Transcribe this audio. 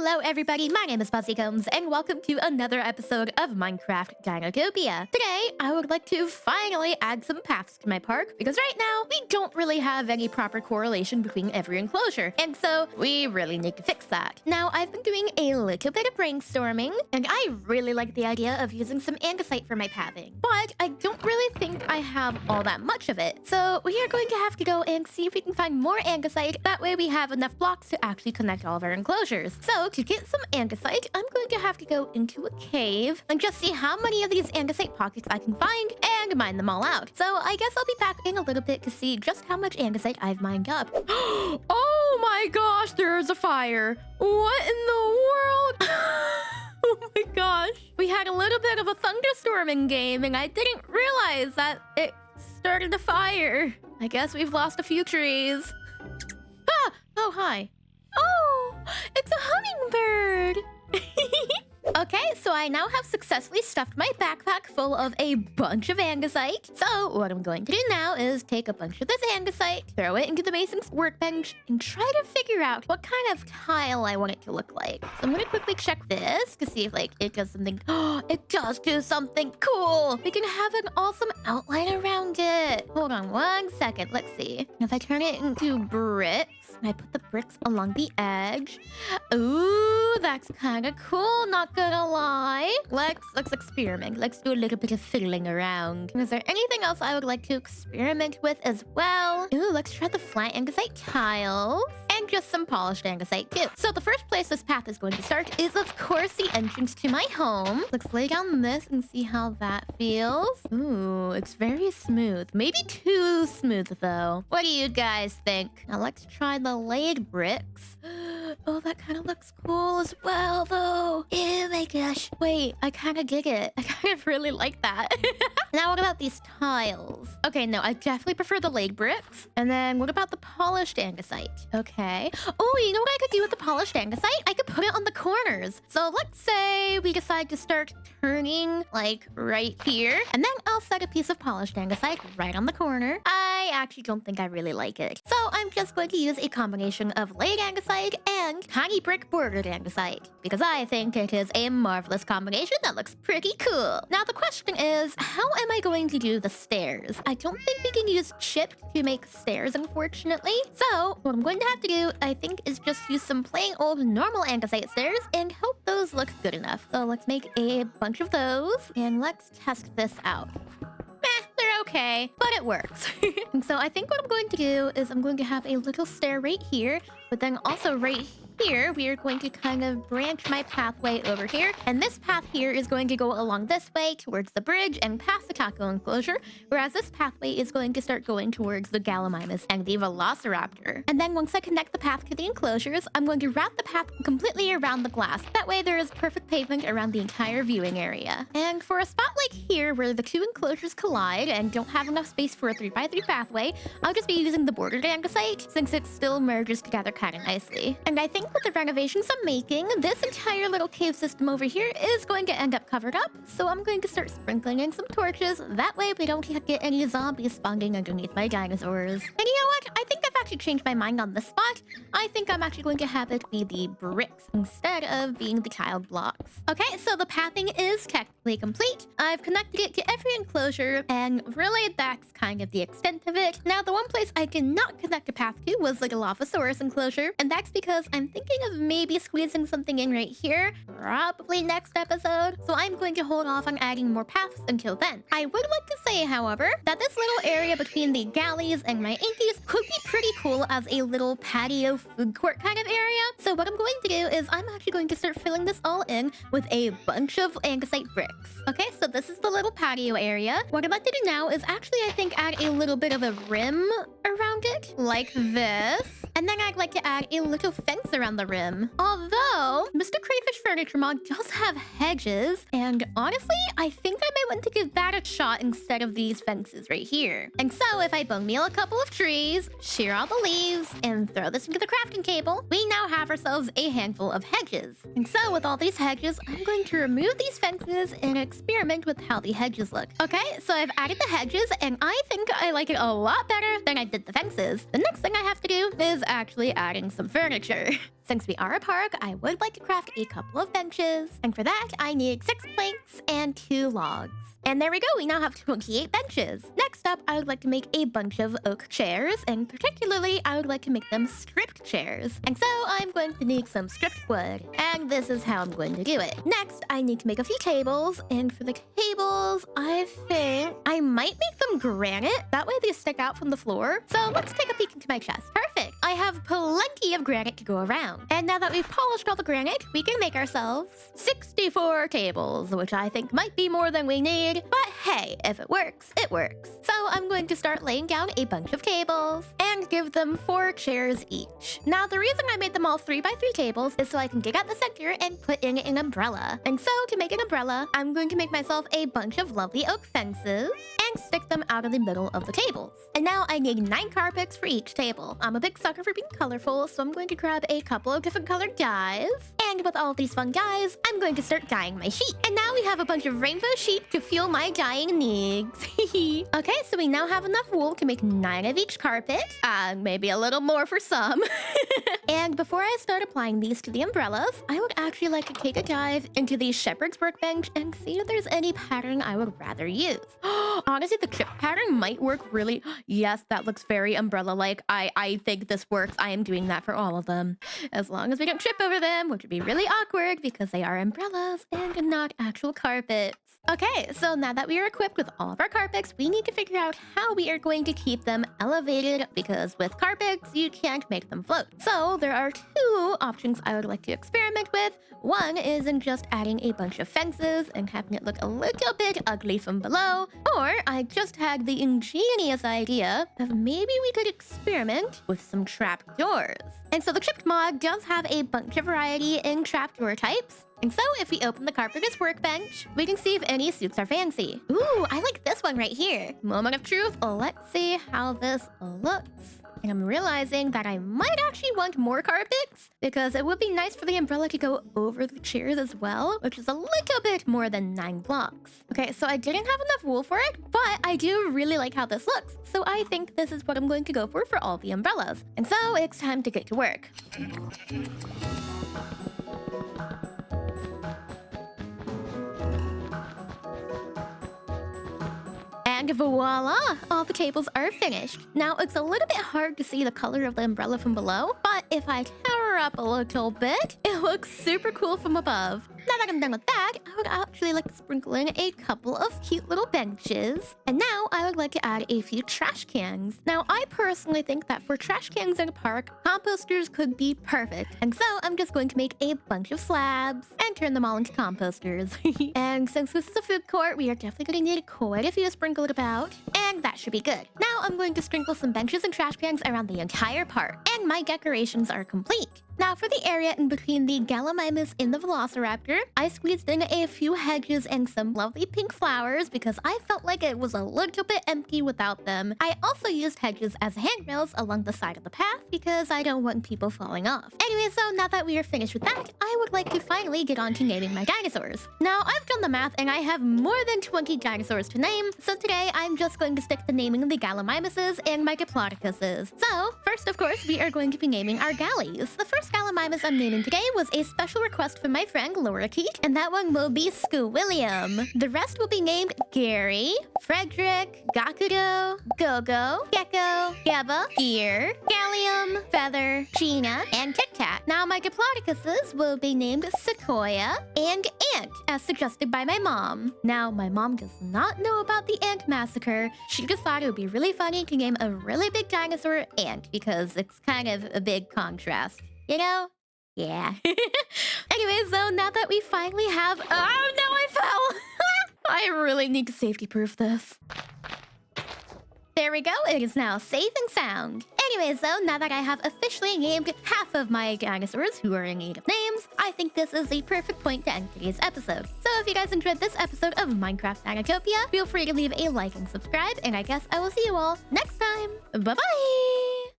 Hello everybody, my name is Buzzycombs and welcome to another episode of Minecraft Dinotopia. Today, I would like to finally add some paths to my park because right now, we don't really have any proper correlation between every enclosure, and so we really need to fix that. Now, I've been doing a little bit of brainstorming and I really like the idea of using some andesite for my pathing, but I don't really think I have all that much of it. So we are going to have to go and see if we can find more andesite. That way we have enough blocks to actually connect all of our enclosures. So to get some andesite, I'm going to have to go into a cave and just see how many of these andesite pockets I can find and mine them all out. So I guess I'll be back in a little bit to see just how much andesite I've mined up. Oh my gosh, there's a fire. What in the world? Oh my gosh. We had a little bit of a thunderstorm in game and I didn't realize that it started a fire. I guess we've lost a few trees. Ah! Oh, hi. Oh, it's a hummingbird. Okay, so I now have successfully stuffed my backpack full of a bunch of andesite. So what I'm going to do now is take a bunch of this andesite, throw it into the mason's workbench, and try to figure out what kind of tile I want it to look like. So I'm going to quickly check this to see if it does something. Oh, it does do something cool. We can have an awesome outline around it. Hold on one second. Let's see. If I turn it into bricks, and I put the bricks along the edge. Ooh, that's kind of cool, not gonna lie. Let's experiment. Let's do a little bit of fiddling around. Is there anything else I would like to experiment with as well? Ooh, let's try the flat andesite tiles. And just some polished andesite too. So the first place this path is going to start is, of course, the entrance to my home. Let's lay down this and see how that feels. Ooh, it's very smooth. Maybe too smooth, though. What do you guys think? Now let's try the laid bricks. Oh, that kind of looks cool as well, though. Oh my gosh. Wait, I kind of dig it. I kind of really like that. Now, what about these tiles? Okay, no, I definitely prefer the laid bricks. And then what about the polished andesite? Okay. Oh, you know what I could do with the polished andesite? I could put it on the corners. So let's say we decide to start turning right here. And then I'll set a piece of polished andesite right on the corner. I actually don't think I really like it. So I'm just going to use a combination of laid andesite and tiny brick bordered andesite because I think it is a marvelous combination that looks pretty cool. Now the question is, how am I going to do the stairs? I don't think we can use chipped to make stairs, unfortunately. So what I'm going to have to do, I think, is just use some plain old normal andesite stairs and hope those look good enough. So let's make a bunch of those and let's test this out. They're okay, but it works. And so I think what I'm going to do is I'm going to have a little stair right here, but then also right here, we are going to kind of branch my pathway over here. And this path here is going to go along this way towards the bridge and past the taco enclosure, whereas this pathway is going to start going towards the Gallimimus and the Velociraptor. And then once I connect the path to the enclosures, I'm going to route the path completely around the glass. That way there is perfect pavement around the entire viewing area. And for a spot like here where the two enclosures collide and don't have enough space for a 3x3 pathway, I'll just be using the bordered andesite since it still merges together kind of nicely. And I think with the renovations I'm making, this entire little cave system over here is going to end up covered up. So I'm going to start sprinkling in some torches. That way we don't get any zombies spawning underneath my dinosaurs. And you know what? I think I've actually changed my mind on this spot. I think I'm actually going to have it be the bricks instead of being the tiled blocks. Okay, so the pathing is technically complete. I've connected it to every enclosure, and really that's kind of the extent of it. Now, the one place I cannot connect a path to was the Dilophosaurus enclosure, and that's because I'm thinking of maybe squeezing something in right here, probably next episode. So I'm going to hold off on adding more paths until then. I would like to say, however, that this little area between the galleys and my inkies could be pretty cool as a little patio food court kind of area. So what I'm going to do is I'm actually going to start filling this all in with a bunch of andesite bricks. Okay, so this is the little patio area. What I'd like to do now is actually, I think, add a little bit of a rim around it, like this. And then I'd like to add a little fence around the rim. Although, Mr. Crayfish Furniture Mod does have hedges, and honestly, I think I might want to give that a shot instead of these fences right here. And so, if I bone meal a couple of trees, shear all the leaves, and throw this into the crafting table, we now have ourselves a handful of hedges. And so, with all these hedges, I'm going to remove these fences and experiment with how the hedges look. Okay, so I've added the hedges, and I think I like it a lot better than I did the fences. The next thing I have to do is actually adding some furniture. since we are a park, I would like to craft a couple of benches. And for that, I need 6 planks and 2 logs. And there we go, we now have 28 benches. Next up, I would like to make a bunch of oak chairs, and particularly, I would like to make them stripped chairs. And so I'm going to need some stripped wood, and this is how I'm going to do it. Next, I need to make a few tables, and for the tables, I think I might make them granite. That way they stick out from the floor. So let's take a peek into my chest. Perfect, I have plenty of granite to go around. And now that we've polished all the granite, we can make ourselves 64 tables, which I think might be more than we need. But hey, if it works, it works. So I'm going to start laying down a bunch of tables and give them 4 chairs each. Now, the reason I made them all 3x3 tables is so I can dig out the center and put in an umbrella. And so to make an umbrella, I'm going to make myself a bunch of lovely oak fences and stick them out of the middle of the tables. And now I need 9 carpets for each table. I'm a big sucker for being colorful, so I'm going to grab a couple of different colored dyes. And with all of these fun dyes, I'm going to start dyeing my sheet. And now we have a bunch of rainbow sheet to fuel my dyeing needs. Okay, so we now have enough wool to make 9 of each carpet. Maybe a little more for some. And before I start applying these to the umbrellas, I would actually like to take a dive into the shepherd's workbench and see if there's any pattern I would rather use. Honestly, the chip pattern might work really... Yes, that looks very umbrella-like. I think this works. I am doing that for all of them. As long as we don't trip over them, which would be really awkward because they are umbrellas and not actual carpets. Okay, so now that we are equipped with all of our carpets, we need to figure out how we are going to keep them elevated, because with carpets, you can't make them float. So there are 2 options I would like to experiment with. One is in just adding a bunch of fences and having it look a little bit ugly from below. Or I just had the ingenious idea of maybe we could experiment with some trapdoors. And so the Chipped mod does have a bunch of variety in trapdoor types. And so if we open the carpenter's workbench, we can see if any suits are fancy. Ooh, I like this one right here. Moment of truth. Let's see how this looks. And I'm realizing that I might actually want more carpets, because it would be nice for the umbrella to go over the chairs as well, which is a little bit more than 9 blocks. Okay, so I didn't have enough wool for it, but I do really like how this looks. So I think this is what I'm going to go for all the umbrellas. And so it's time to get to work. And voila! All the tables are finished. Now, it's a little bit hard to see the color of the umbrella from below, but if I tower up a little bit, it looks super cool from above. Now that I'm done with that, I would actually like to sprinkle in a couple of cute little benches. And now I would like to add a few trash cans. Now, I personally think that for trash cans in a park, composters could be perfect. And so I'm just going to make a bunch of slabs and turn them all into composters. And since this is a food court, we are definitely going to need quite a few sprinkled about. And that should be good. Now I'm going to sprinkle some benches and trash cans around the entire park. And my decorations are complete. Now for the area in between the Gallimimus and the Velociraptor, I squeezed in a few hedges and some lovely pink flowers because I felt like it was a little bit empty without them. I also used hedges as handrails along the side of the path because I don't want people falling off. Anyway, so now that we are finished with that, I would like to finally get on to naming my dinosaurs. Now, I've done the math and I have more than 20 dinosaurs to name, so today I'm just going to stick to naming the Gallimimuses and my Diplodocuses. So, first of course, we are going to be naming our galleys. The first Gallimimus I'm naming today was a special request from my friend Laura Keat, and that one will be Squilliam. The rest will be named Gary, Frederick, Gakudo, Gogo, Gecko, Geba, Gear, Gallium, Feather, Gina, and Tic Tac. Now my Diplodocuses will be named Sequoia and Ant, as suggested by my mom. Now my mom does not know about the ant massacre. She just thought it would be really funny to name a really big dinosaur Ant because it's kind of a big contrast. You know? Yeah. Anyway, so now that we finally have... Oh, no, I fell! I really need to safety-proof this. There we go. It is now safe and sound. Anyways, though, now that I have officially named half of my dinosaurs who are in need of names, I think this is a perfect point to end today's episode. So if you guys enjoyed this episode of Minecraft Dinotopia, feel free to leave a like and subscribe, and I guess I will see you all next time. Bye-bye!